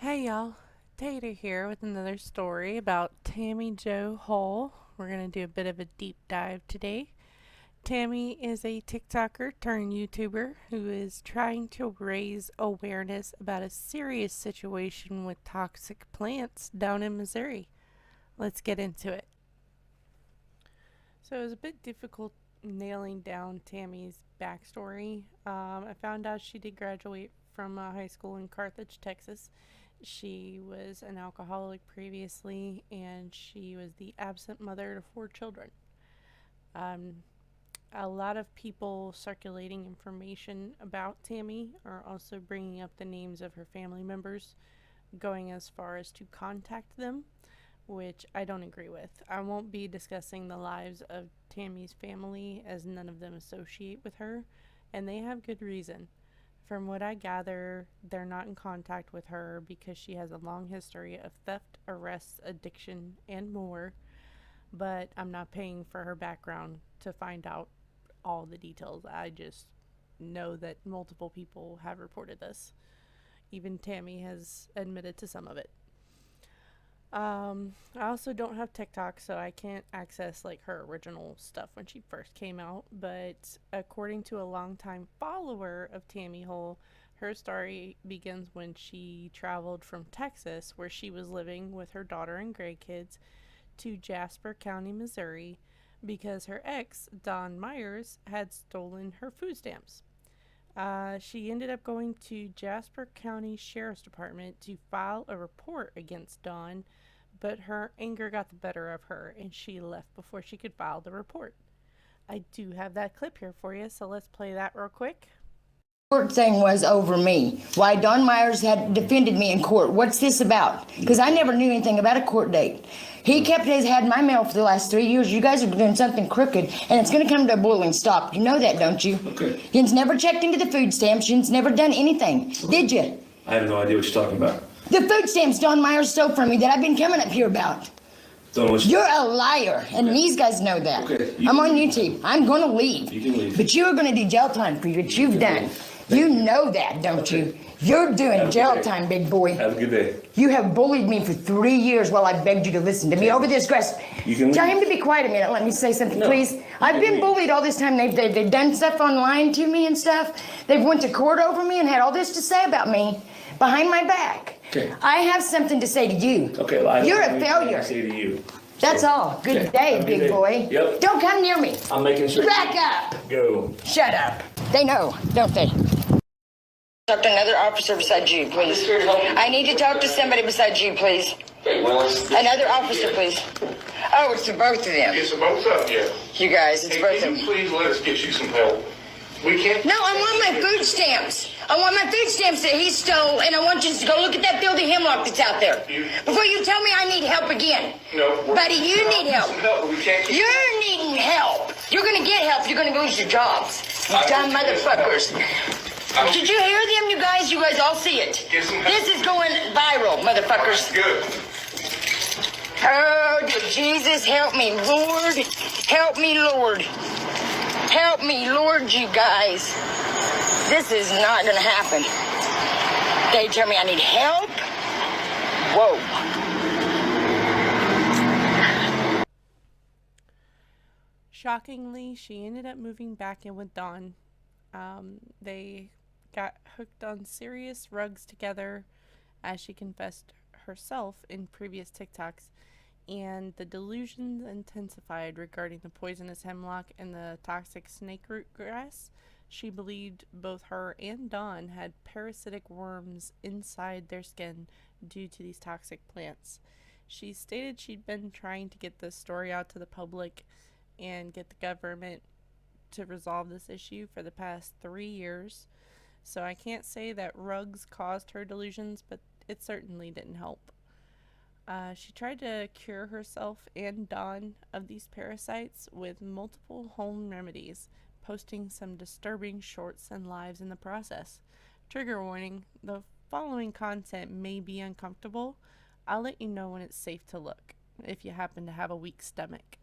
Hey y'all, Tater here with another story about Tammy Hull. We're going to do a bit of a deep dive today. Tammy is a TikToker turned YouTuber who is trying to raise awareness about a serious situation with toxic plants down in Missouri. Let's get into it. So it was a bit difficult nailing down Tammy's backstory. I found out she did graduate from high school in Carthage, Texas. She was an alcoholic previously, and she was the absent mother to 4 children. Um, a lot of people circulating information about Tammy are also bringing up the names of her family members, going as far as to contact them, which I don't agree with. I won't be discussing the lives of Tammy's family as none of them associate with her, and they have good reason. From what I gather, they're not in contact with her because she has a long history of theft, arrests, addiction, and more, but I'm not paying for her background to find out all the details. I just know that multiple people have reported this. Even Tammy has admitted to some of it. I also don't have TikTok, so I can't access like her original stuff when she first came out. But according to a longtime follower of Tammy Hull, her story begins when she traveled from Texas, where she was living with her daughter and grandkids, to Jasper County, Missouri, because her ex, Don Myers, had stolen her food stamps. She ended up going to Jasper County Sheriff's Department to file a report against Dawn, but her anger got the better of her and she left before she could file the report. I do have that clip here for you, so let's play that real quick. Court thing was over me. Why Don Myers had defended me in court. What's this about? Because I never knew anything about a court date. He had my mail for the last 3 years. You guys are doing something crooked, and it's going to come to a boiling stop. You know that, don't you? Okay. Yin's never checked into the food stamps. Yin's never done anything. Did you? I have no idea what you're talking about. The food stamps Don Myers stole from me that I've been coming up here about. Don't listen. You're a liar, and these guys know that. Okay. I'm on YouTube. I'm going to leave. You can leave. But you're going to do jail time for what you've done. You know that, don't you? You're doing jail time, big boy. Have a good day. You have bullied me for 3 years while I begged you to listen to me over this grass. You can Tell leave. him to be quiet a minute. Let me say something, No. please. I've been bullied all this time. They've done stuff online to me and stuff. They've went to court over me and had all this to say about me behind my back. Okay. I have something to say to you. Okay, well, I don't You're have a anything failure. to say to you. That's So, all. Good okay. day, Have a good big day. boy. Yep. Don't come near me. I'm making sure. Back up. Go. Shut up. They know, don't they? Talk to another officer besides you, please. I need to talk to somebody besides you, please. Another officer, please. Oh, it's the both of them. It's both of you. You guys, it's Hey, both of can them. you please let us get you some help? We can't. No, I want my food stamps. I want my food stamps that he stole, and I want you to go look at that filthy hemlock that's out there. Before you tell me I need help again. No. Buddy, you need help. Some help, but we can't keep. You're needing help. You're going to get help. You're going to lose your jobs. You dumb motherfuckers. Did you hear them, you guys? You guys all see it. Get some help. This is going viral, motherfuckers. Good. Oh, dear Jesus, help me, Lord. Help me, Lord. Help me, Lord, you guys. This is not going to happen. They tell me I need help. Whoa. Shockingly, she ended up moving back in with Dawn. They got hooked on serious rugs together, as she confessed herself in previous TikToks, and the delusions intensified regarding the poisonous hemlock and the toxic snakeroot grass. She believed both her and Dawn had parasitic worms inside their skin due to these toxic plants. She stated she'd been trying to get this story out to the public and get the government to resolve this issue for the past 3 years. So I can't say that rugs caused her delusions, but it certainly didn't help. She tried to cure herself and Dawn of these parasites with multiple home remedies, posting some disturbing shorts and lives in the process. Trigger warning, the following content may be uncomfortable. I'll let you know when it's safe to look, if you happen to have a weak stomach.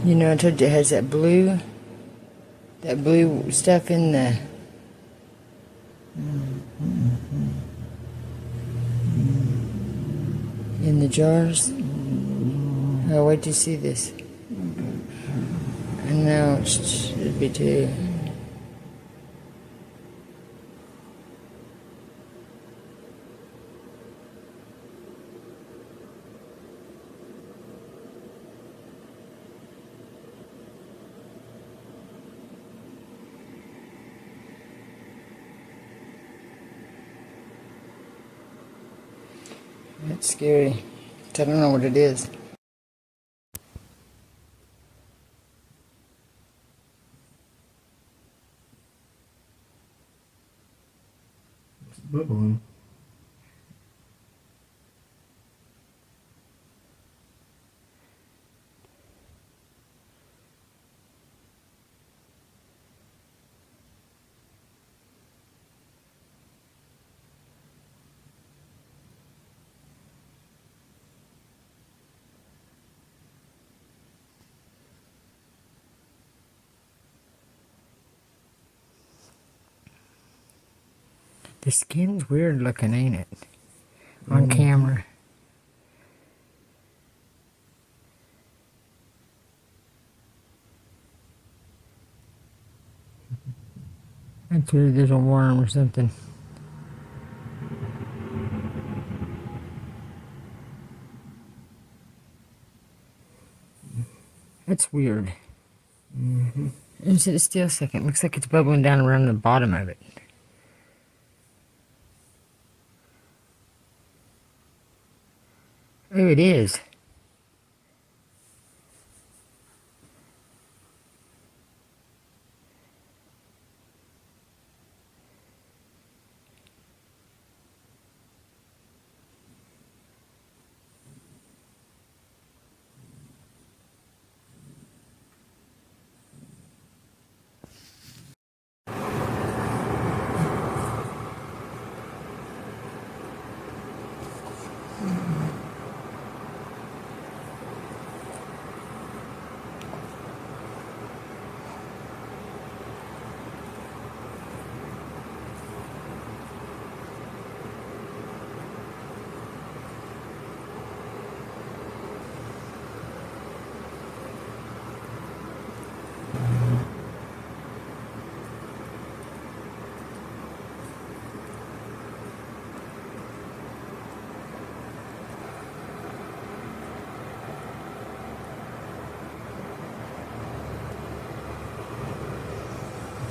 You know, I told you it has that blue stuff in the jars. Oh, wait till you see this. I know, it should be too. That's scary. I don't know what it is. It's bubbling. The skin's weird looking, ain't it? On camera. That's weird, there's a worm or something. That's weird. Sit still a second. Looks like it's bubbling down around the bottom of it. Oh, it is.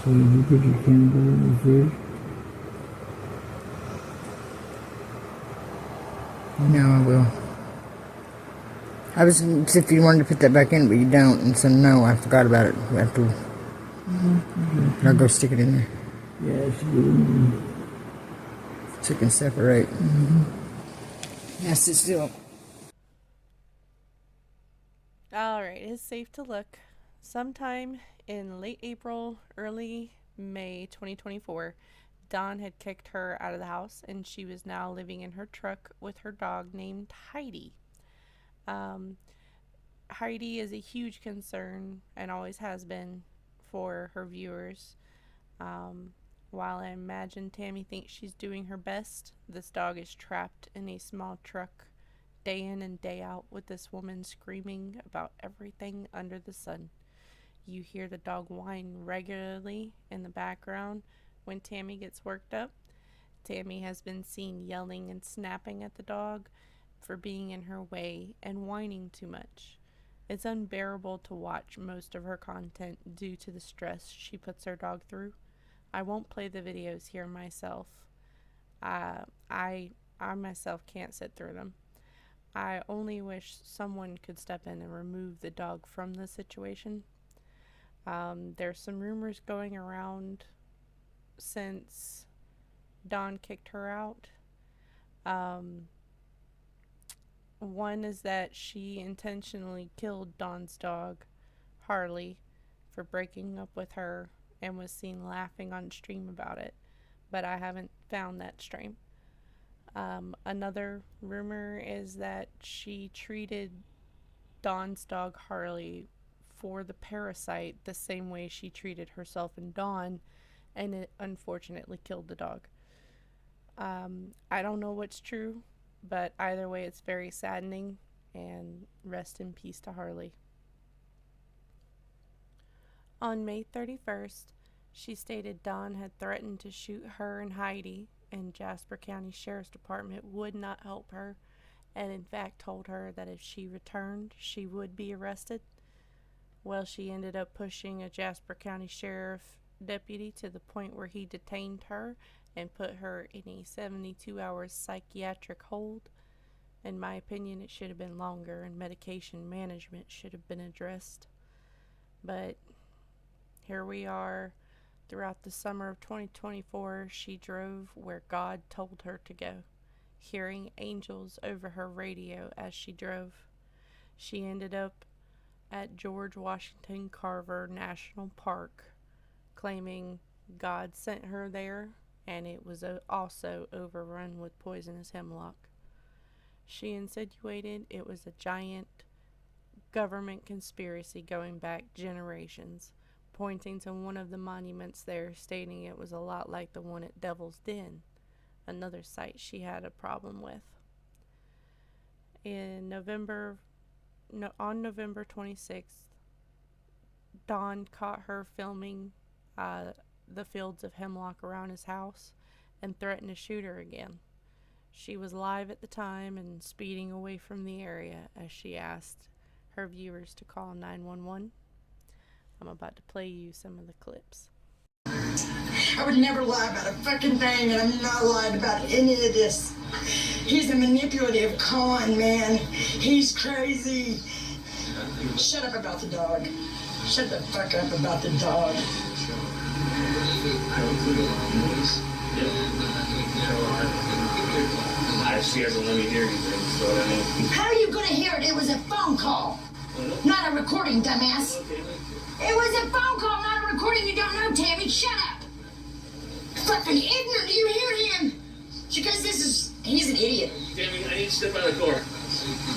So you put your candle in the fridge? No, I will. I was if you wanted to put that back in, but you don't, and so no, I forgot about it. I have to. I'll go stick it in there. Yeah, it's good. So it can separate. Yeah, sit still. Alright, it's safe to look. Sometime in late April, early May 2024, Dawn had kicked her out of the house and she was now living in her truck with her dog named Heidi. Heidi is a huge concern and always has been for her viewers. While I imagine Tammy thinks she's doing her best, this dog is trapped in a small truck day in and day out with this woman screaming about everything under the sun. You hear the dog whine regularly in the background when Tammy gets worked up. Tammy has been seen yelling and snapping at the dog for being in her way and whining too much. It's unbearable to watch most of her content due to the stress she puts her dog through. I won't play the videos here myself. I myself can't sit through them. I only wish someone could step in and remove the dog from the situation. There's some rumors going around since Dawn kicked her out. One is that she intentionally killed Dawn's dog, Harley, for breaking up with her and was seen laughing on stream about it, but I haven't found that stream. Another rumor is that she treated Dawn's dog Harley for the parasite the same way she treated herself and Dawn, and it unfortunately killed the dog. I don't know what's true, but either way, it's very saddening, and rest in peace to Harley. On May 31st, she stated Dawn had threatened to shoot her and Heidi, and Jasper County Sheriff's Department would not help her, and in fact told her that if she returned, she would be arrested. Well, she ended up pushing a Jasper County Sheriff deputy to the point where he detained her and put her in a 72-hour psychiatric hold. In my opinion, it should have been longer, and medication management should have been addressed. But here we are. Throughout the summer of 2024, she drove where God told her to go, hearing angels over her radio as she drove. She ended up at George Washington Carver National Park, claiming God sent her there, and it was also overrun with poisonous hemlock. She insinuated it was a giant government conspiracy going back generations, pointing to one of the monuments there, stating it was a lot like the one at Devil's Den, another site she had a problem with. On November 26th, Dawn caught her filming the fields of hemlock around his house and threatened to shoot her again. She was live at the time and speeding away from the area as she asked her viewers to call 911. I'm about to play you some of the clips. I would never lie about a fucking thing, and I'm not lying about any of this. He's a manipulative con, man. He's crazy. Shut up about the dog. Shut the fuck up about the dog. She hasn't let me hear anything, so I mean. How are you gonna hear it? It was a phone call, not a recording, dumbass. It was a phone call, not a recording. You don't know, Tammy. Shut up. Fucking ignorant. Do you hear him? Because he's an idiot. Tammy, I need to step out of the car.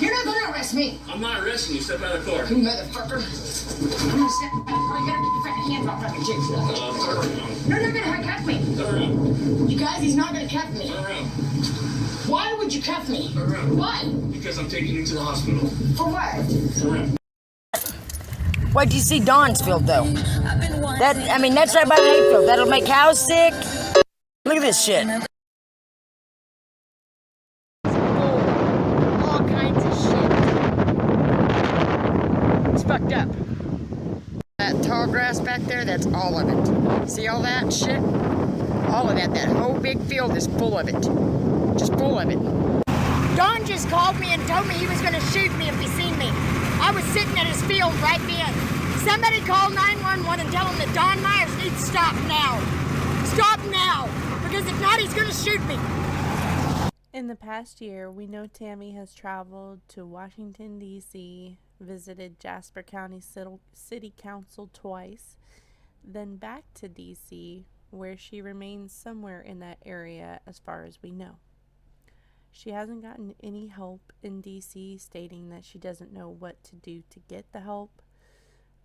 You're not gonna arrest me. I'm not arresting you. Step out of the car. You motherfucker. I'm gonna step out of the car. You gotta get your fucking hands off fucking chicks. Turn around. You're not gonna cuff me. Turn around. You guys, he's not gonna cuff me. Turn around. Why would you cuff me? Turn around. Why? Because I'm taking you to the hospital. For what? Turn around. What do you see Dawnsfield though? That's right by the hayfield. That'll make cows sick. Look at this shit. All kinds of shit. It's fucked up. That tall grass back there, that's all of it. See all that shit? All of that. That whole big field is full of it. Just full of it. Don just called me and told me he was going to shoot me if he seen me. I was sitting at his field right then. Somebody call 911 and tell him that Don Myers needs to stop now. Stop now, because if not, he's going to shoot me. In the past year, we know Tammy has traveled to Washington, D.C., visited Jasper County City Council twice, then back to D.C., where she remains somewhere in that area as far as we know. She hasn't gotten any help in D.C., stating that she doesn't know what to do to get the help.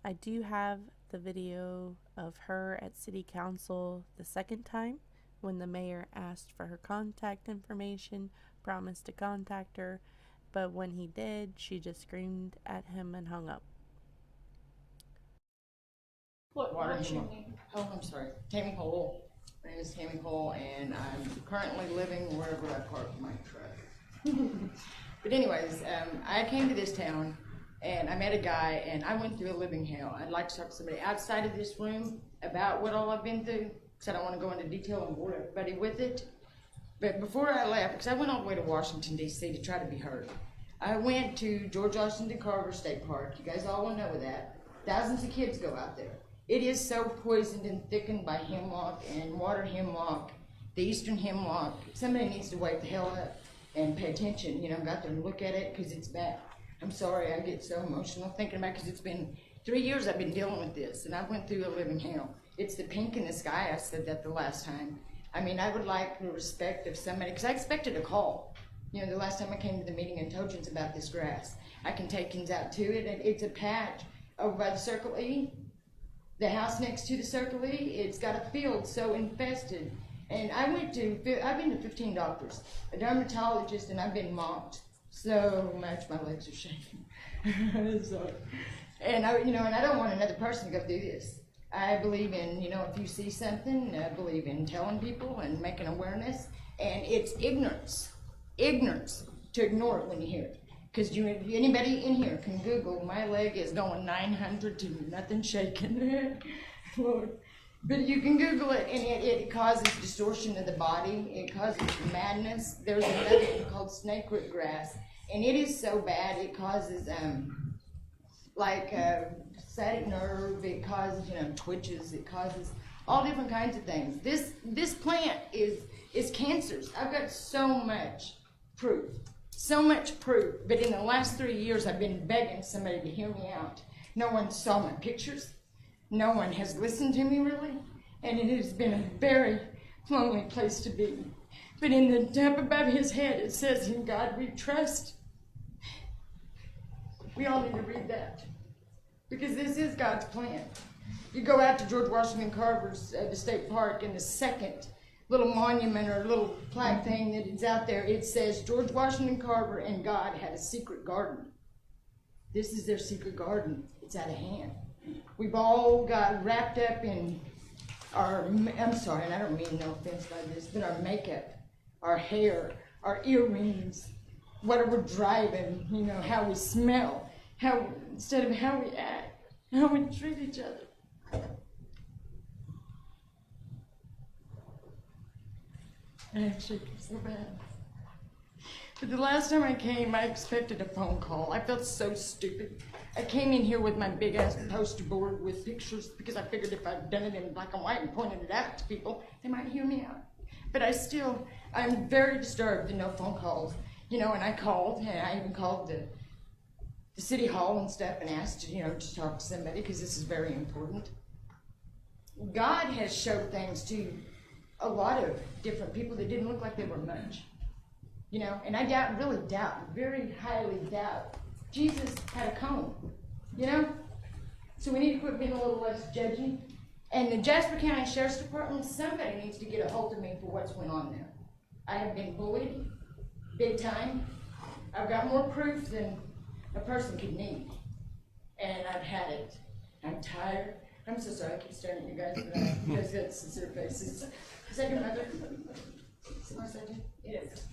I do have the video of her at City Council the second time, when the mayor asked for her contact information, promised to contact her, but when he did, she just screamed at him and hung up. What's your name? Oh, I'm sorry. Tammy Hull. My name is Tammy Hull, and I'm currently living wherever I park my truck. But anyways, I came to this town, and I met a guy, and I went through a living hell. I'd like to talk to somebody outside of this room about what all I've been through, because I don't want to go into detail and bore everybody with it. But before I left, because I went all the way to Washington, D.C. to try to be heard, I went to George Washington Carver State Park. You guys all will know that. Thousands of kids go out there. It is so poisoned and thickened by hemlock and water hemlock, the eastern hemlock. Somebody needs to wake the hell up and pay attention, go out there and look at it, because it's bad. I'm sorry, I get so emotional thinking about it, because it's been 3 years I've been dealing with this, and I went through a living hell. It's the pink in the sky. I said that the last time. I mean, I would like the respect of somebody, because I expected a call. The last time I came to the meeting and told you about this grass. I can take things out to it, and it's a patch over by the Circle E. The house next to the Circle E, it's got a field so infested. And I've been to 15 doctors, a dermatologist, and I've been mocked so much my legs are shaking. So, and I don't want another person to go through this. I believe in, if you see something, I believe in telling people and making awareness. And it's ignorance to ignore it when you hear it. Because anybody in here can Google, my leg is going 900 to nothing shaking. Lord. But you can Google it, and it causes distortion of the body. It causes madness. There's another one called snake-root grass, and it is so bad. It causes sciatic nerve. It causes twitches. It causes all different kinds of things. This plant is cancers. I've got so much proof. But in the last 3 years, I've been begging somebody to hear me out. No one saw my pictures. No one has listened to me, really. And it has been a very lonely place to be. But in the top above his head, it says, "In God we trust." We all need to read that. Because this is God's plan. You go out to George Washington Carver's, the state park, and the second little monument or little plaque thing that is out there, it says, "George Washington Carver and God had a secret garden." This is their secret garden. It's out of hand. We've all got wrapped up in I'm sorry, and I don't mean no offense by this, but our makeup, our hair, our earrings, what we're driving, how we smell, instead of how we act, how we treat each other. I'm shaking so bad. But the last time I came, I expected a phone call. I felt so stupid. I came in here with my big ass poster board with pictures because I figured if I'd done it in black and white and pointed it out to people, they might hear me out. But I'm very disturbed and no phone calls. And I called, and I even called the city hall and stuff and asked, to talk to somebody because this is very important. God has showed things to a lot of different people that didn't look like they were much. And I very highly doubt Jesus had a comb, So we need to quit being a little less judgy. And the Jasper County Sheriff's Department, somebody needs to get a hold of me for what's going on there. I have been bullied, big time. I've got more proof than a person could need. And I've had it. I'm tired. I'm so sorry I keep staring at you guys, but you guys got sincere faces. Second mother. Yes.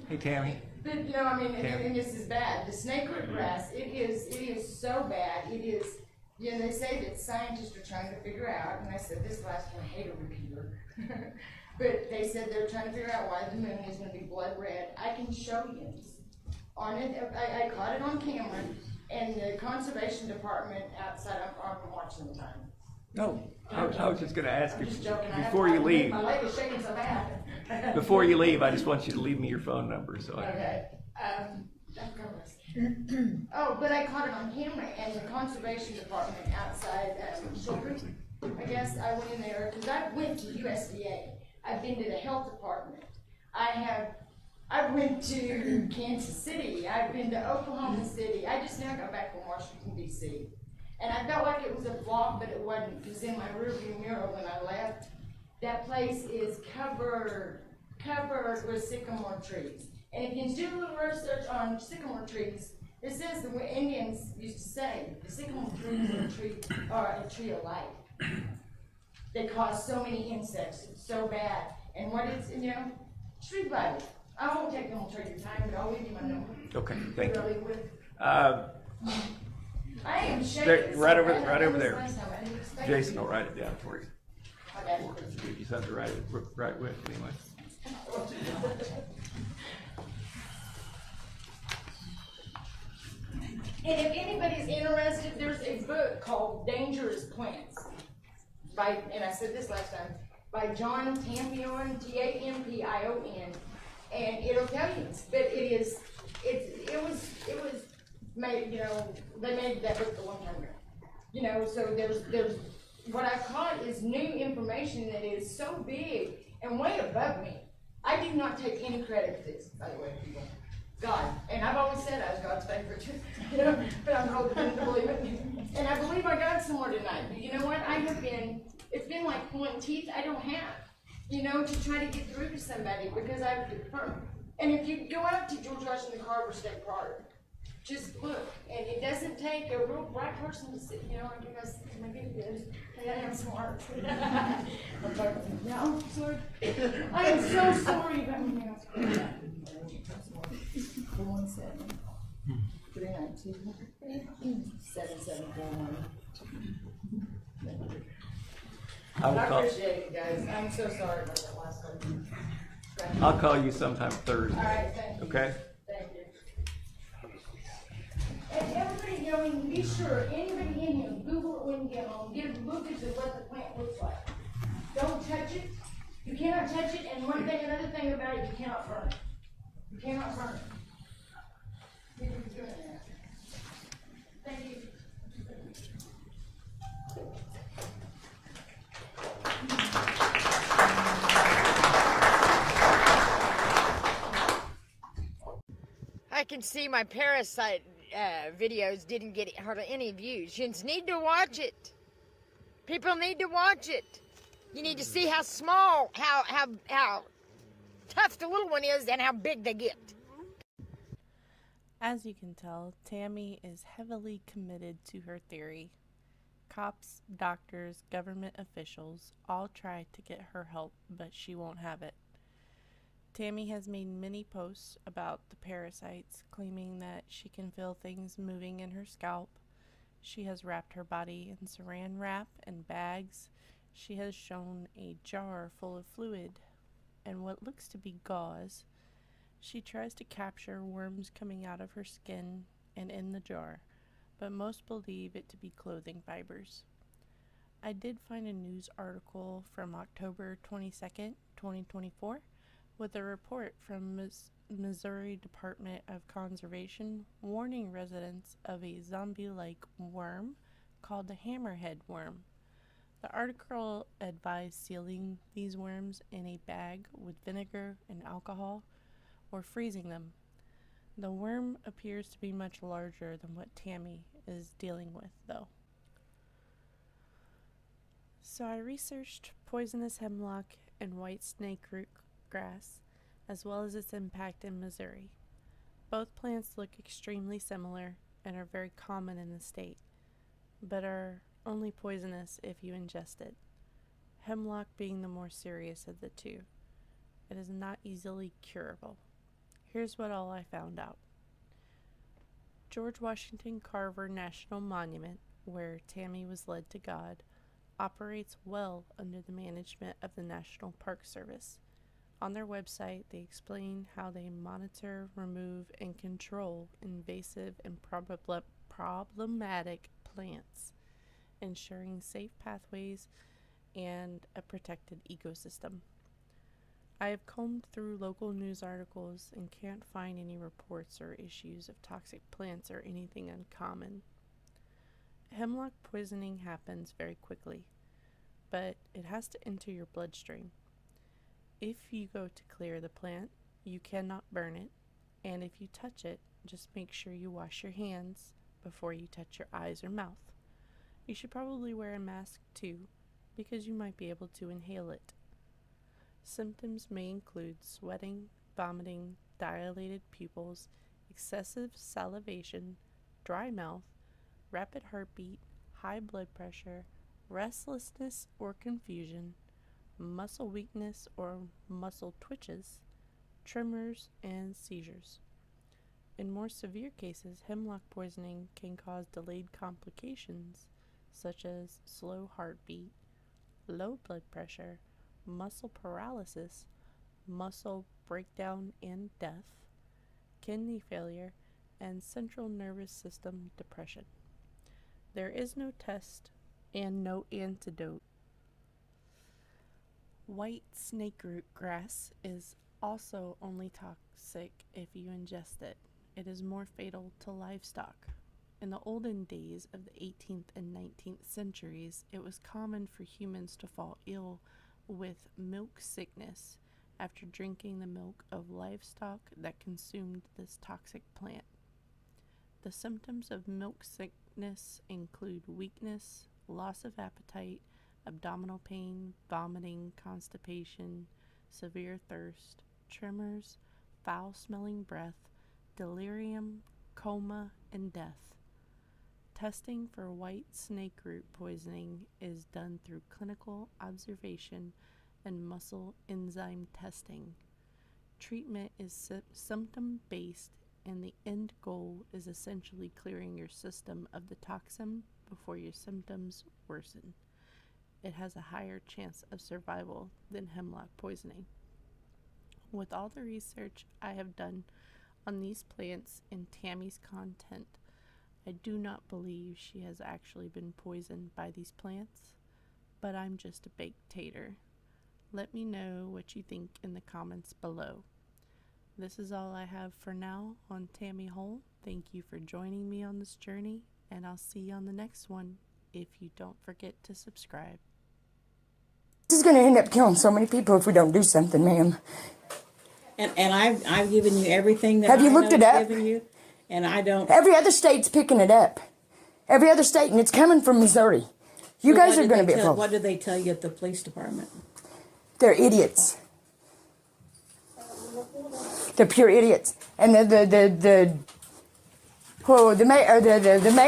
Hey, Tammy. But and this is bad. The snake-root grass, it is so bad. It is, they say that scientists are trying to figure out, and I said this last one, I hate a repeater, but they said they're trying to figure out why the moon is going to be blood red. I can show you on it. I caught it on camera, and the conservation department outside, I'm watching the time. No, I was just going to ask you before you leave. My leg is shaking so bad. Before you leave, I just want you to leave me your phone number. Okay. But I caught it on camera, and the conservation department outside Sugar, I guess I went in there because I went to USDA. I've been to the health department. I went to Kansas City. I've been to Oklahoma City. I just now got back from Washington, D.C. And I felt like it was a vlog, but it wasn't, because in my rearview mirror when I left, that place is covered with sycamore trees. And if you do a little research on sycamore trees, it says the Indians used to say, the sycamore trees are a tree of life. They cause so many insects, it's so bad. And what is, tree buddy. I won't take them trade your time, but I'll leave you my number. Okay, thank you. I am shaking. Right over there. Jason will write it down for you. You just have to write it right with anyway. And if anybody's interested, there's a book called Dangerous Plants and I said this last time, by John Tampion, Tampion, and it'll tell you. But it was made, they made that book a long time ago. So there's what I caught is new information that is so big and way above me. I do not take any credit for this, by the way, people. God. And I've always said I was God's favorite. But I'm old enough to believe it. And I believe I got some more tonight. But you know what? It's been like pulling teeth I don't have, to try to get through to somebody because and if you go out to George Washington Carver State Park, just look, and it doesn't take a real bright person to sit, I guess maybe it is. I am smart. No, I'm sorry. I am so sorry about me. 417 392 7741. I appreciate it, guys. I'm so sorry about that last one. I'll call you sometime Thursday. All right, thank you. Okay? Thank you. And everybody, be sure, anybody in here, Google it when you get home. Get a look at what the plant looks like. Don't touch it. You cannot touch it, and another thing about it, you cannot burn it. You cannot burn it. People are doing that. Thank you. I can see my parasite videos didn't get hardly any views. You need to watch it. People need to watch it. You need to see how small, how tough the little one is and how big they get. As you can tell, Tammy is heavily committed to her theory. Cops, doctors, government officials all try to get her help, but she won't have it. Tammy has made many posts about the parasites, claiming that she can feel things moving in her scalp. She has wrapped her body in saran wrap and bags. She has shown a jar full of fluid and what looks to be gauze. She tries to capture worms coming out of her skin and in the jar, but most believe it to be clothing fibers. I did find a news article from October 22nd, 2024, with a report from Missouri Department of Conservation warning residents of a zombie-like worm called the hammerhead worm. The article advised sealing these worms in a bag with vinegar and alcohol or freezing them. The worm appears to be much larger than what Tammy is dealing with, though. So I researched poisonous hemlock and white snakeroot grass, as well as its impact in Missouri. Both plants look extremely similar and are very common in the state, but are only poisonous if you ingest it. Hemlock being the more serious of the two. It is not easily curable. Here's what all I found out. George Washington Carver National Monument, where Tammy was led to God, operates well under the management of the National Park Service. On their website, they explain how they monitor, remove, and control invasive and problematic plants, ensuring safe pathways and a protected ecosystem. I have combed through local news articles and can't find any reports or issues of toxic plants or anything uncommon. Hemlock poisoning happens very quickly, but it has to enter your bloodstream. If you go to clear the plant, you cannot burn it, and if you touch it, just make sure you wash your hands before you touch your eyes or mouth. You should probably wear a mask too, because you might be able to inhale it. Symptoms may include sweating, vomiting, dilated pupils, excessive salivation, dry mouth, rapid heartbeat, high blood pressure, restlessness or confusion, muscle weakness or muscle twitches, tremors, and seizures. In more severe cases, hemlock poisoning can cause delayed complications such as slow heartbeat, low blood pressure, muscle paralysis, muscle breakdown and death, kidney failure, and central nervous system depression. There is no test and no antidote. White snakeroot grass is also only toxic if you ingest it. It is more fatal to livestock. In the olden days of the 18th and 19th centuries, it was common for humans to fall ill with milk sickness after drinking the milk of livestock that consumed this toxic plant. The symptoms of milk sickness include weakness, loss of appetite, abdominal pain, vomiting, constipation, severe thirst, tremors, foul-smelling breath, delirium, coma, and death. Testing for white snake root poisoning is done through clinical observation and muscle enzyme testing. Treatment is symptom-based, and the end goal is essentially clearing your system of the toxin before your symptoms worsen. It has a higher chance of survival than hemlock poisoning. With all the research I have done on these plants and Tammy's content, I do not believe she has actually been poisoned by these plants, but I'm just a baked tater. Let me know what you think in the comments below. This is all I have for now on Tammy Hull. Thank you for joining me on this journey, and I'll see you on the next one if you don't forget to subscribe. This is going to end up killing so many people if we don't do something, ma'am. And I've given you everything that Have you I looked know it up? given you, and I don't. Every other state's picking it up. Every other state, and it's coming from Missouri. You guys are going to be involved. What did they tell you at the police department? They're idiots. They're pure idiots. And the mayor,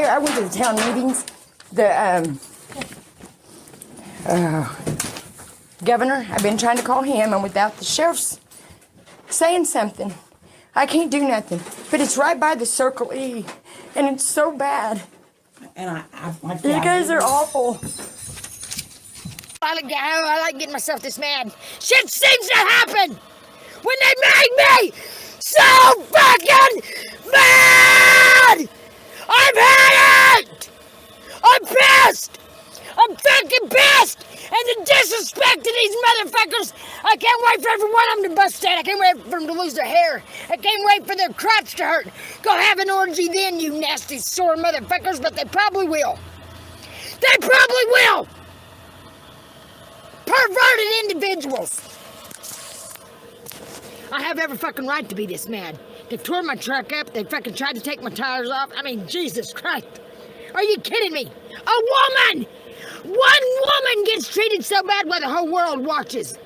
I went to the town meetings. The governor, I've been trying to call him, and without the sheriff's saying something, I can't do nothing. But it's right by the Circle E, and it's so bad. And You guys are awful. I like getting myself this mad. Shit seems to happen when they make me so fucking mad! I've had it! I'm pissed! I'm fucking pissed! And the disrespect to these motherfuckers! I can't wait for every one of them to bust out. I can't wait for them to lose their hair. I can't wait for their crotch to hurt. Go have an orgy then, you nasty sore motherfuckers, but they probably will. They probably will! Perverted individuals! I have every fucking right to be this mad. They tore my truck up, they fucking tried to take my tires off. I mean, Jesus Christ. Are you kidding me? A woman! One woman gets treated so bad while the whole world watches.